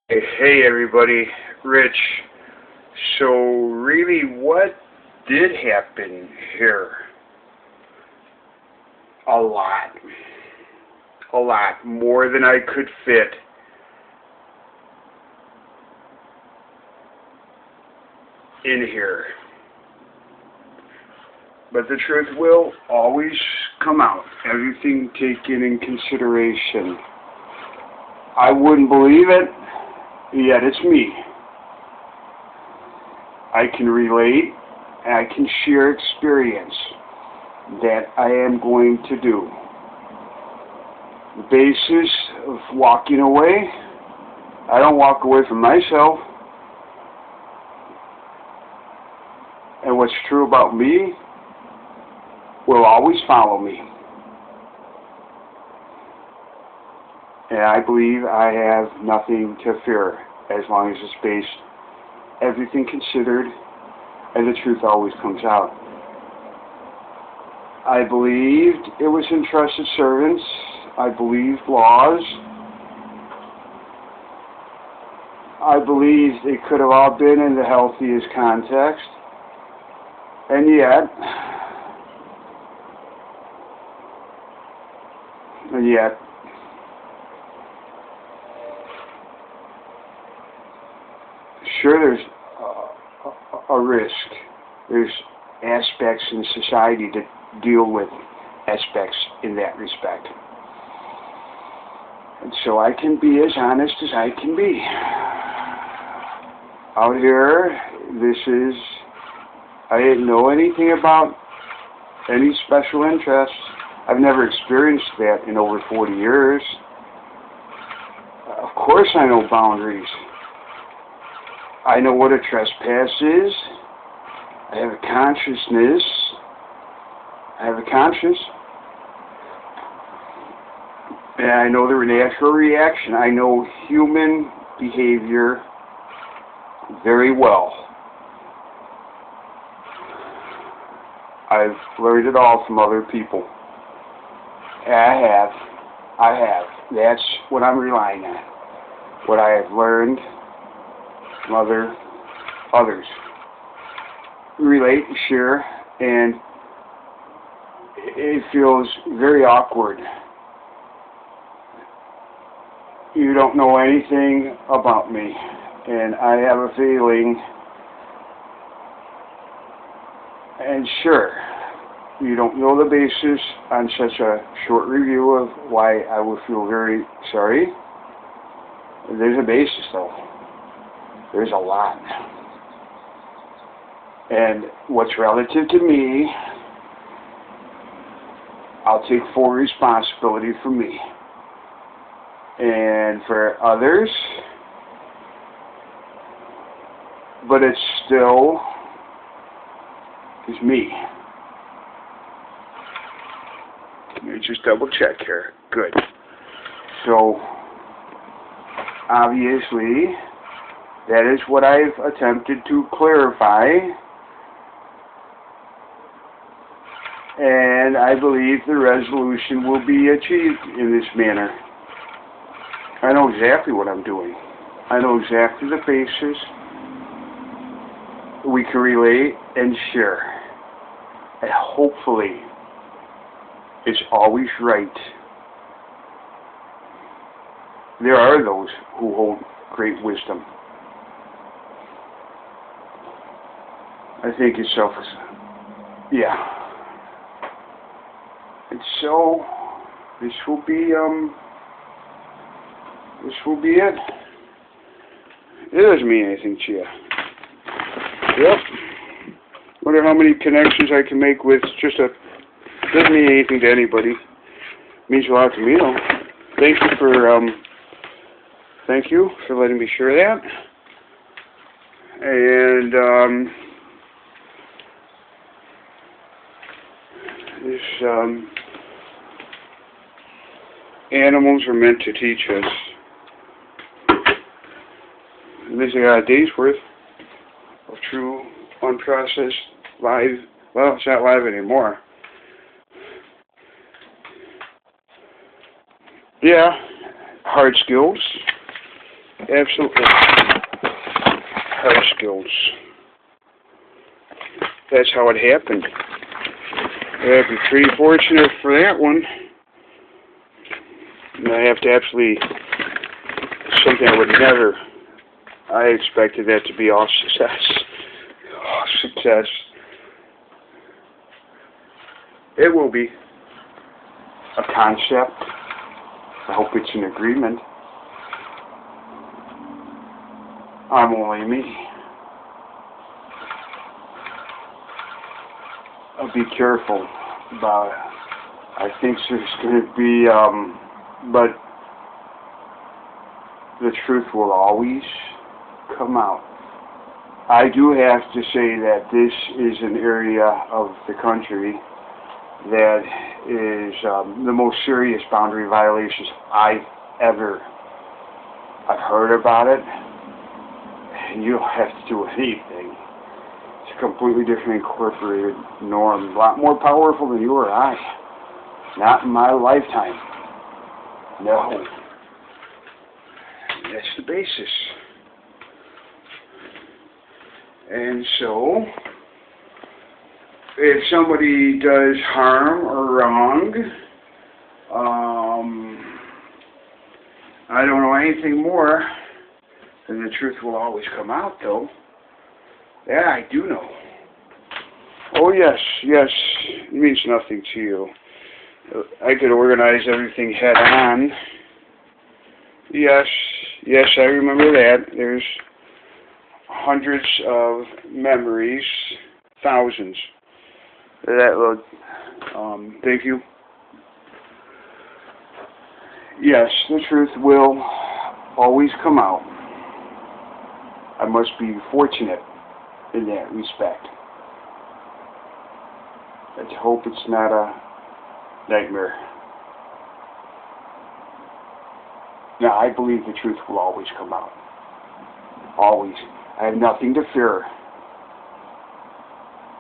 Hey everybody, Rich. So really what did happen here? A lot. A lot. More than I could fit in here. But the truth will always come out. Everything taken in consideration. I wouldn't believe it, yet it's me. I can relate and I can share experience that I am going to do. The basis of walking away, I don't walk away from myself. And what's true about me will always follow me. And I believe I have nothing to fear as long as it's based, everything considered, and the truth always comes out. I believed it was entrusted servants. I believed laws. I believed it could have all been in the healthiest context. And yet, sure, there's a risk. There's aspects in society that deal with aspects in that respect. And so I can be as honest as I can be. Out here, I didn't know anything about any special interests. I've never experienced that in over 40 years. Of course I know boundaries. I know what a trespass is. I have a consciousness. I have a conscience. And I know the natural reaction. I know human behavior very well. I've learned it all from other people. And I have. That's what I'm relying on. What I have learned from others. Relate, share, and it feels very awkward. You don't know anything about me, and I have a feeling, and sure, you don't know the basis on such a short review of why I would feel very sorry. There's a basis, though. There's a lot. And what's relative to me, I'll take full responsibility for me. And for others, but it still is me. Let me just double check here. Good. So, obviously, that is what I've attempted to clarify. And I believe the resolution will be achieved in this manner. I know exactly what I'm doing. I know exactly the basis. We can relate and share. And hopefully, it's always right. There are those who hold great wisdom. I think it's selfish. Yeah. And so, this will be it. It doesn't mean anything to you. Yep. Wonder how many connections I can make with just a... Doesn't mean anything to anybody. Means a lot to me, though. Thank you for letting me share that. And, animals are meant to teach us. At least I got a day's worth of true, unprocessed, live, well, it's not live anymore. Yeah, hard skills, Absolutely. Hard skills. That's how it happened. I'd be pretty fortunate for that one. And I have to absolutely, something I would never, I expected that to be all success. All success. It will be a concept. I hope it's an agreement. I'm only me. I'll be careful about it. I think there's going to be, but the truth will always come out. I do have to say that this is an area of the country that is the most serious boundary violations I've heard about it. And you don't have to do anything. It's a completely different incorporated norm, a lot more powerful than you or I. Not in my lifetime. No. That's the basis. And so, if somebody does harm or wrong, I don't know anything more, and the truth will always come out, though. That I do know. Oh, yes, yes, it means nothing to you. I could organize everything head on. Yes, yes, I remember that. There's hundreds of memories, thousands. That would, thank you. Yes, the truth will always come out. I must be fortunate in that respect. Let's hope it's not a nightmare. Now, I believe the truth will always come out. Always. I have nothing to fear.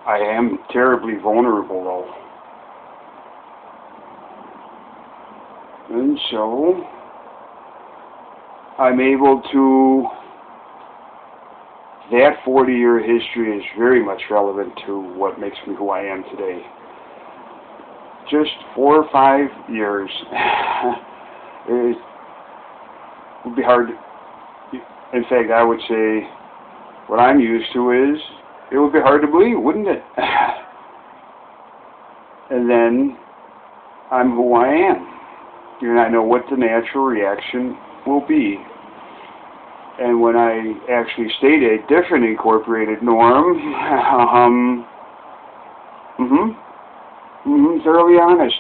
I am terribly vulnerable, though. And so, I'm able to, that 40-year history is very much relevant to what makes me who I am today. Just 4 or 5 years. It would be hard. In fact, I would say what I'm used to is it would be hard to believe, wouldn't it? And then I'm who I am. And I know what the natural reaction will be. And when I actually state a different incorporated norm, thoroughly honest.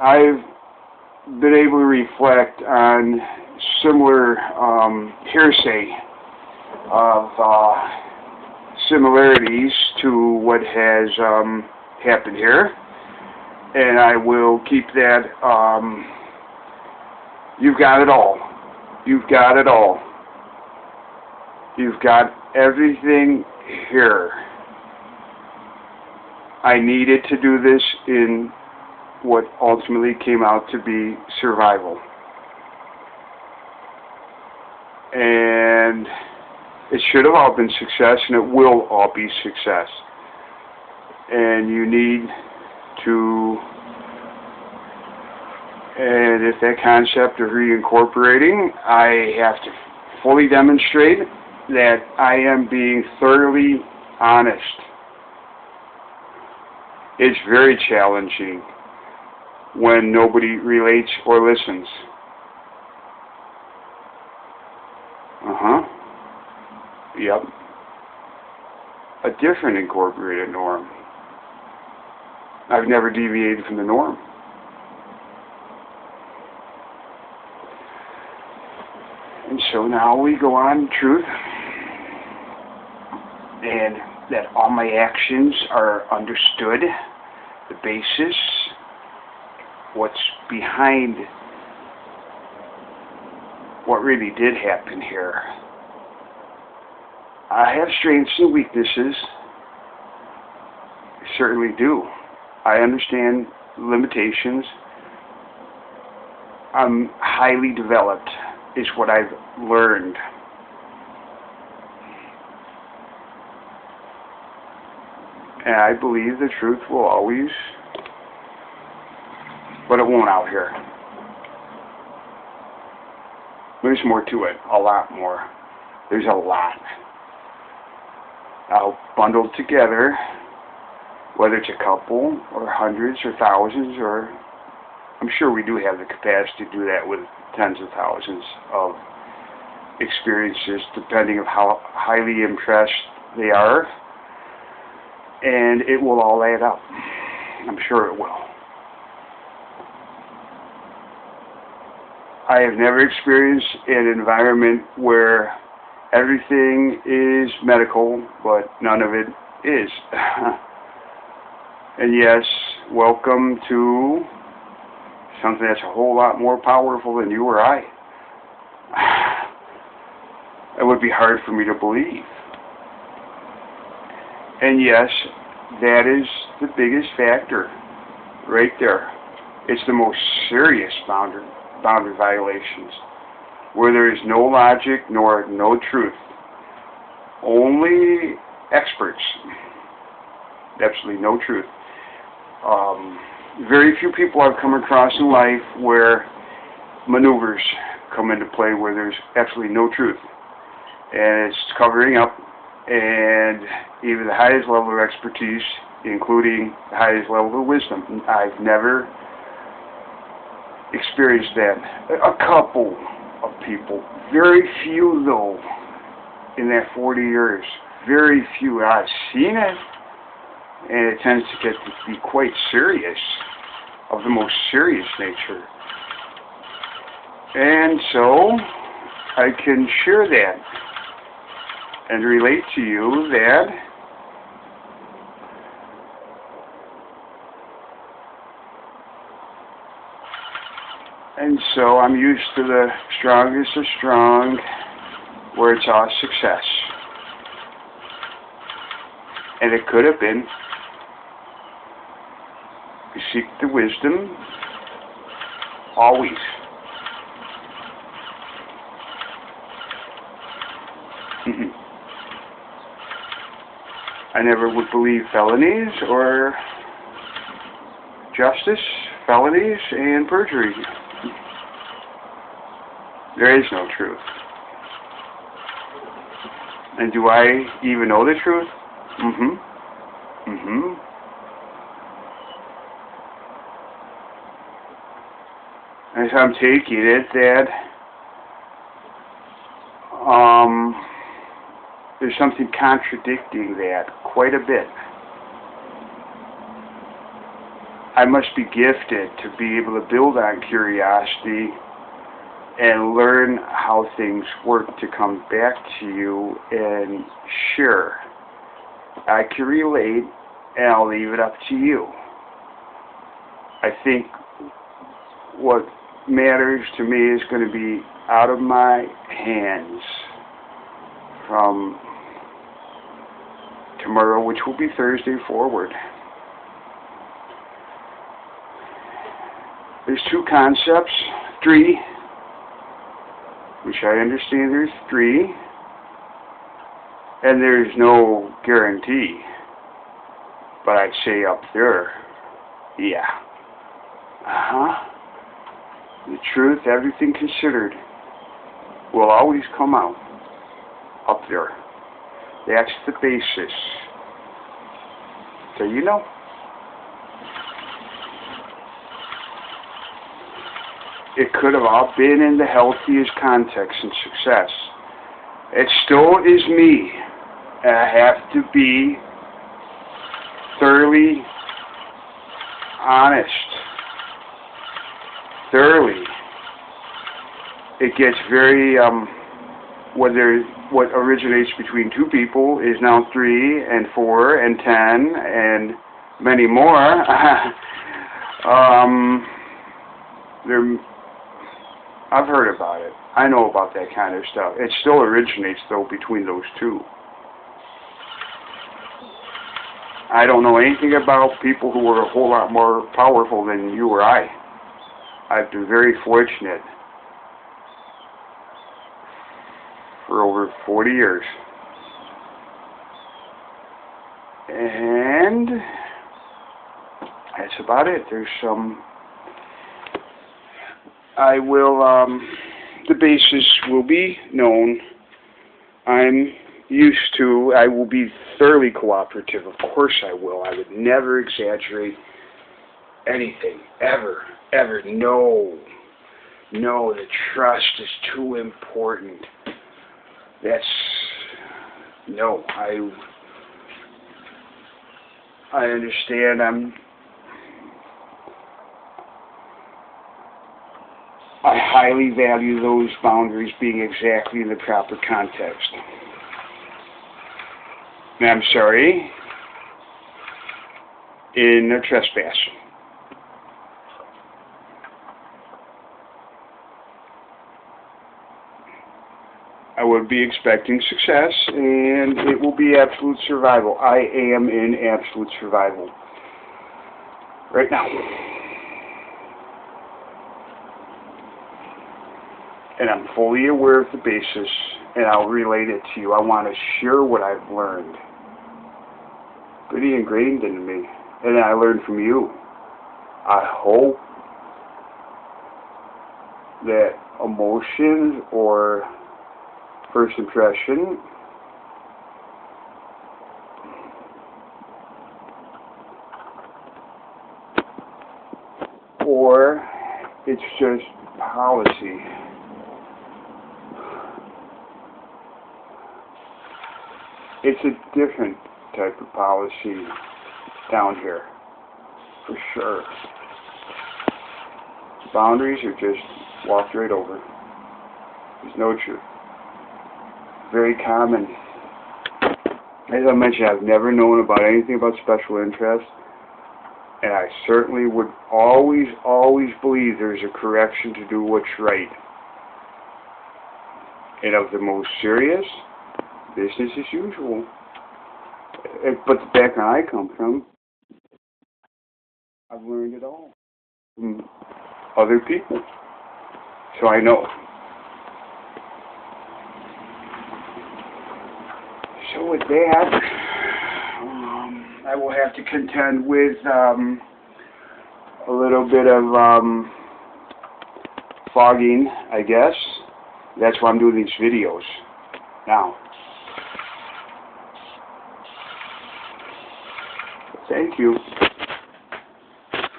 I've been able to reflect on similar hearsay of similarities to what has happened here, and I will keep that. You've got it all. You've got it all. You've got everything here. I needed to do this in what ultimately came out to be survival. And it should have all been success, and it will all be success. And you need to, and if that concept of reincorporating, I have to fully demonstrate that I am being thoroughly honest. It's very challenging when nobody relates or listens. Yep. A different incorporated norm. I've never deviated from the norm. And so now we go on truth, and that all my actions are understood, the basis, what's behind what really did happen here. I have strengths and weaknesses. I certainly do. I understand limitations, I'm highly developed, is what I've learned. And I believe the truth will always, but it won't out here. There's more to it, a lot more. There's a lot. I'll bundle together, whether it's a couple, or hundreds, or thousands, or I'm sure we do have the capacity to do that with tens of thousands of experiences, depending on how highly impressed they are. And it will all add up. I'm sure it will. I have never experienced an environment where everything is medical, but none of it is. And yes, welcome to something that's a whole lot more powerful than you or I. It would be hard for me to believe. And yes, that is the biggest factor right there. It's the most serious boundary violations, where there is no logic nor no truth. Only experts. Absolutely no truth. Very few people I've come across in life where maneuvers come into play where there's absolutely no truth. And it's covering up, and even the highest level of expertise, including the highest level of wisdom. I've never experienced that. A couple of people, very few though, in that 40 years, very few. I've seen it, and it tends to get to be quite serious, of the most serious nature. And so, I can share that and relate to you that and so I'm used to the strongest of strong, where it's all success. And it could have been. You seek the wisdom always. I never would believe felonies or justice, felonies, and perjury. There is no truth. And do I even know the truth? As I'm taking it that there's something contradicting that quite a bit. I must be gifted to be able to build on curiosity and learn how things work to come back to you and share. I can relate, and I'll leave it up to you. I think what matters to me is going to be out of my hands from tomorrow, which will be Thursday forward. There's two concepts, three, which I understand there's three, and there's no guarantee, but I'd say up there, yeah. The truth, everything considered, will always come out up there. That's the basis. So you know. It could have all been in the healthiest context and success. It still is me. And I have to be thoroughly honest. Thoroughly. It gets very, what originates between two people is now 3 and 4 and 10 and many more. I've heard about it. I know about that kind of stuff. It still originates, though, between those two. I don't know anything about people who are a whole lot more powerful than you or I. I've been very fortunate for over 40 years. And that's about it. There's I will, the basis will be known. I'm used to, I will be thoroughly cooperative. Of course I will. I would never exaggerate anything, ever, ever. No, the trust is too important. No, I understand. I highly value those boundaries being exactly in the proper context. And I'm sorry, in a trespass. I would be expecting success, and it will be absolute survival. I am in absolute survival right now. And I'm fully aware of the basis, and I'll relate it to you. I want to share what I've learned. Pretty ingrained into me, and I learned from you. I hope that emotions or first impression or it's just policy. It's a different type of policy down here, for sure. Boundaries are just walked right over. There's no truth. Very common. As I mentioned, I've never known about anything about special interest, and I certainly would always believe there's a correction to do what's right. And of the most serious, business as usual. But the background I come from, I've learned it all from other people. So I know. So with that, I will have to contend with a little bit of fogging, I guess. That's why I'm doing these videos now. Thank you.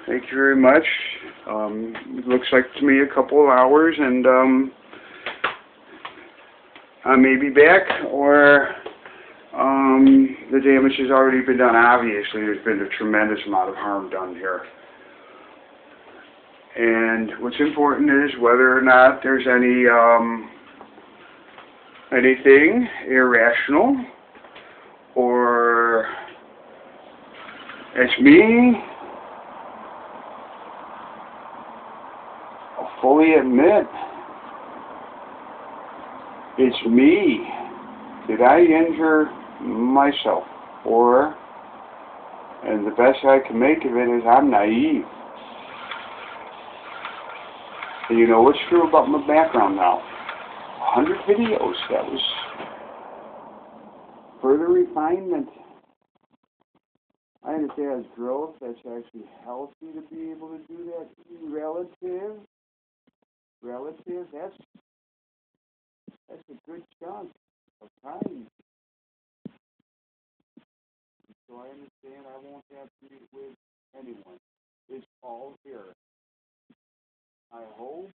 Thank you very much. It looks like to me a couple of hours, and I may be back, or the damage has already been done. Obviously, there's been a tremendous amount of harm done here. And what's important is whether or not there's anything irrational, or it's me. I'll fully admit, it's me. Did I injure myself? And the best I can make of it is I'm naive. And you know what's true about my background now? 100 videos. That was further refinement. I understand as growth. That's actually healthy to be able to do that. Relative. That's a good chunk of time. So I understand I won't have to meet with anyone. It's all here. I hope.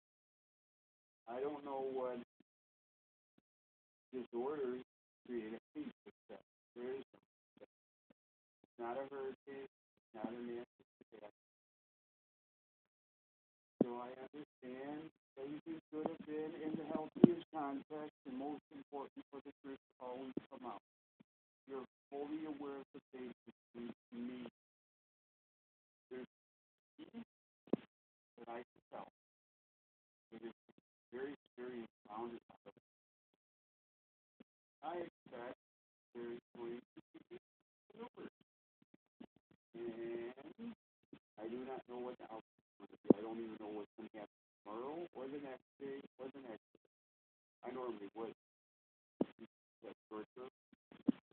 I don't know what disorders create a peace with. There is no. It's not a hurricane. It's not an attack. So I understand everything could have been in the healthiest context, and most important for the truth to always come out. You're fully aware of the basic truth to me. There's peace that I can tell. It is very serious bounded out of it. I expect there's going to be maneuvers. And I do not know what the outcome I don't even know what's going to happen tomorrow or the next day or the next day. I normally would. That's short term.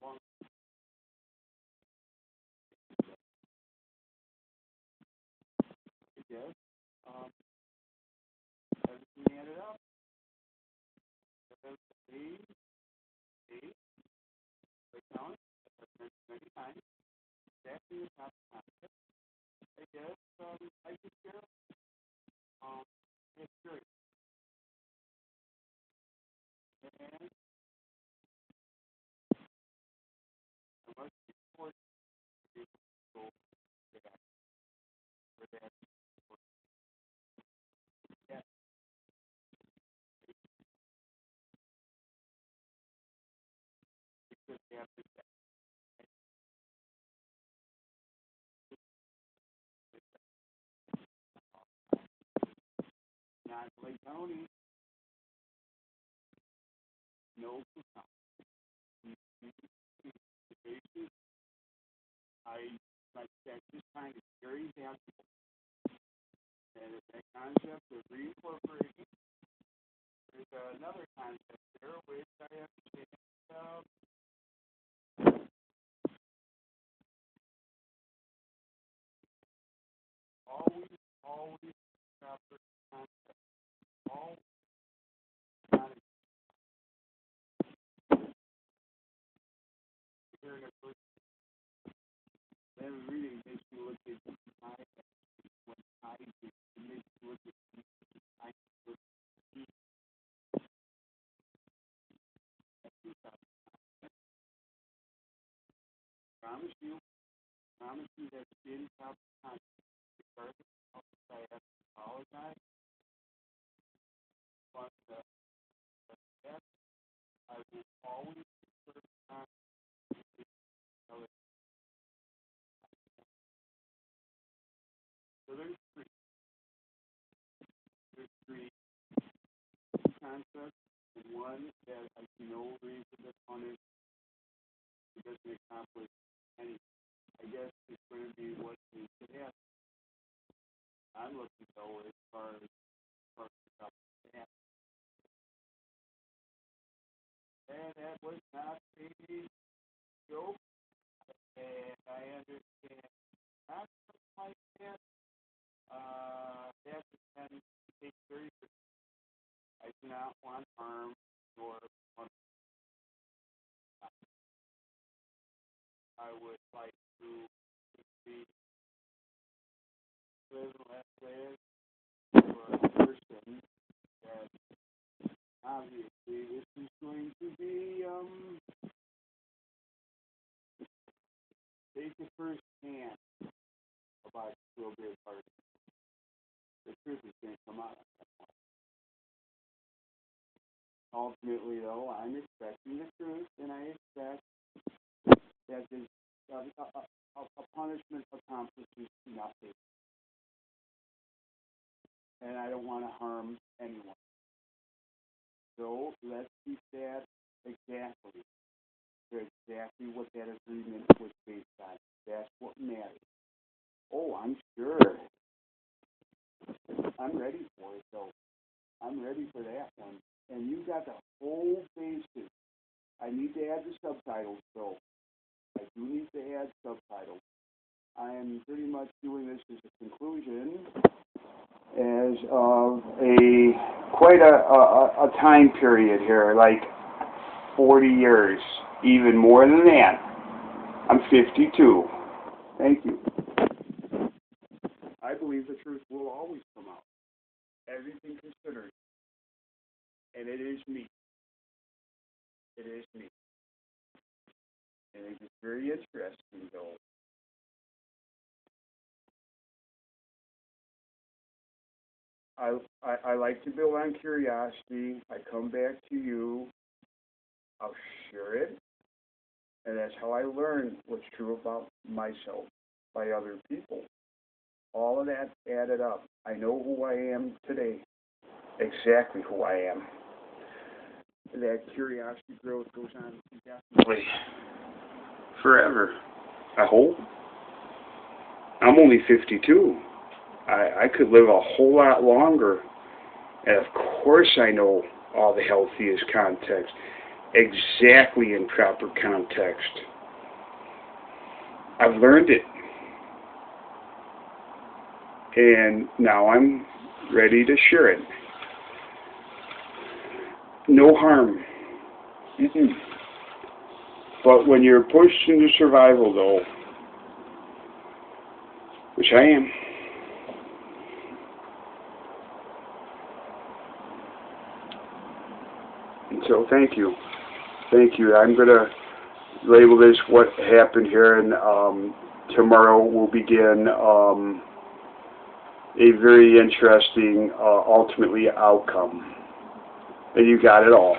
Long I guess. Everything added up. Eight, right down. I've mentioned many times. Exactly is not the concept. I guess I could share. It's great. And I must be forced to be able to go back for that. Yeah, because they have to not Lake County, no account. The basis, like that, this kind is very valuable. And if that concept of reincorporating, there's another concept there which I understand. Always proper concept. Always not hearing a person. Then reading makes you look at my when I do. It makes you look at I look at promise you that in top concept, regardless of how I have to apologize, but that I will always refer to so there's three concepts, and one that I see no reason to punish because they accomplish anything. I guess it's going to be what needs to happen. I'm looking though as far as stuff to happen. And that was not a joke, and I understand not something like that. That depends take very I do not want harm nor punishment. I would like to be live that way for a person that obviously this is going to be take it firsthand about strawberry party. The truth is going to come out. Ultimately, though, I'm expecting the truth, and I expect that this, a punishment accomplishes nothing. And I don't want to harm anyone. So let's keep that exactly. Exactly what that agreement was based on. That's what matters. Oh, I'm sure. I'm ready for it, though. I'm ready for that one. And you got the whole basis. I need to add the subtitles, though. I do need to add subtitles. I am pretty much doing this as a conclusion, as of quite a time period here, like 40 years, even more than that. I'm 52. Thank you. I believe the truth will always come out. Everything considered. And it is me. It is me. And it is very interesting, though. I like to build on curiosity. I come back to you. I'll share it. And that's how I learn what's true about myself by other people. All of that added up. I know who I am today. Exactly who I am. That curiosity growth goes on indefinitely. Forever. I hope. I'm only 52. I could live a whole lot longer. And of course I know all the healthiest context, exactly in proper context. I've learned it. And now I'm ready to share it. No harm. But when you're pushed into survival, though, which I am, and so thank you. Thank you. I'm going to label this what happened here, and tomorrow we'll begin a very interesting, ultimately, outcome. And you got it all.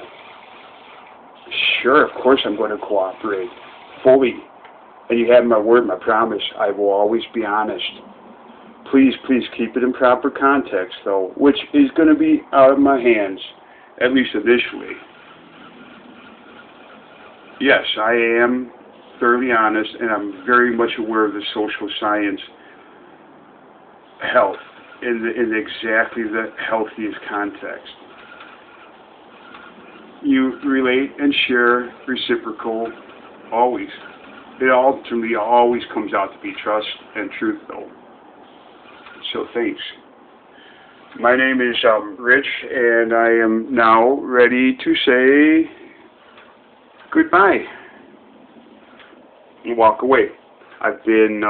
Sure, of course I'm going to cooperate fully. And you have my word, my promise. I will always be honest. Please, please keep it in proper context, though, which is going to be out of my hands, at least initially. Yes, I am thoroughly honest, and I'm very much aware of the social science health in exactly the healthiest context. You relate and share reciprocal always. It ultimately always comes out to be trust and truth, though. So thanks. My name is Rich, and I am now ready to say goodbye and walk away. I've been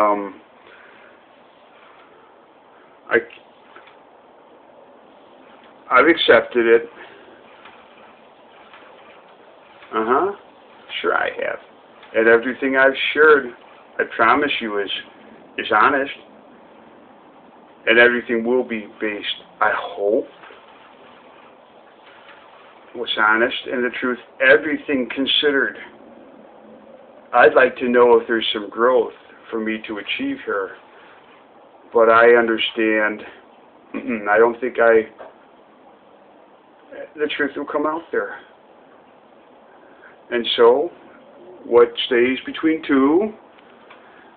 I've accepted it. Sure I have. And everything I've shared, I promise you, is honest. And everything will be based, I hope, was honest and the truth. Everything considered. I'd like to know if there's some growth for me to achieve here. But I understand. I don't think the truth will come out there. And so, what stays between two,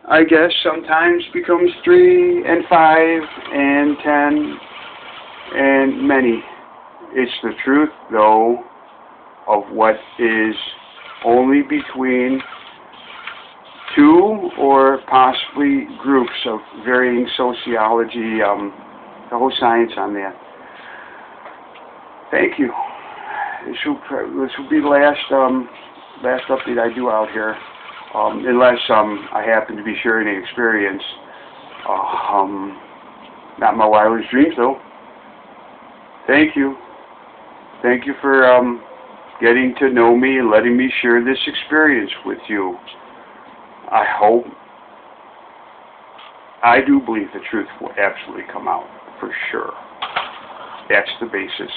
I guess, sometimes becomes 3 and 5 and 10 and many. It's the truth, though, of what is only between two or possibly groups of varying sociology, the whole science on that. Thank you. This will be the last update I do out here, unless I happen to be sharing an experience. Not my wildest dreams, though. Thank you. Thank you for getting to know me and letting me share this experience with you. I do believe the truth will absolutely come out, for sure. That's the basis.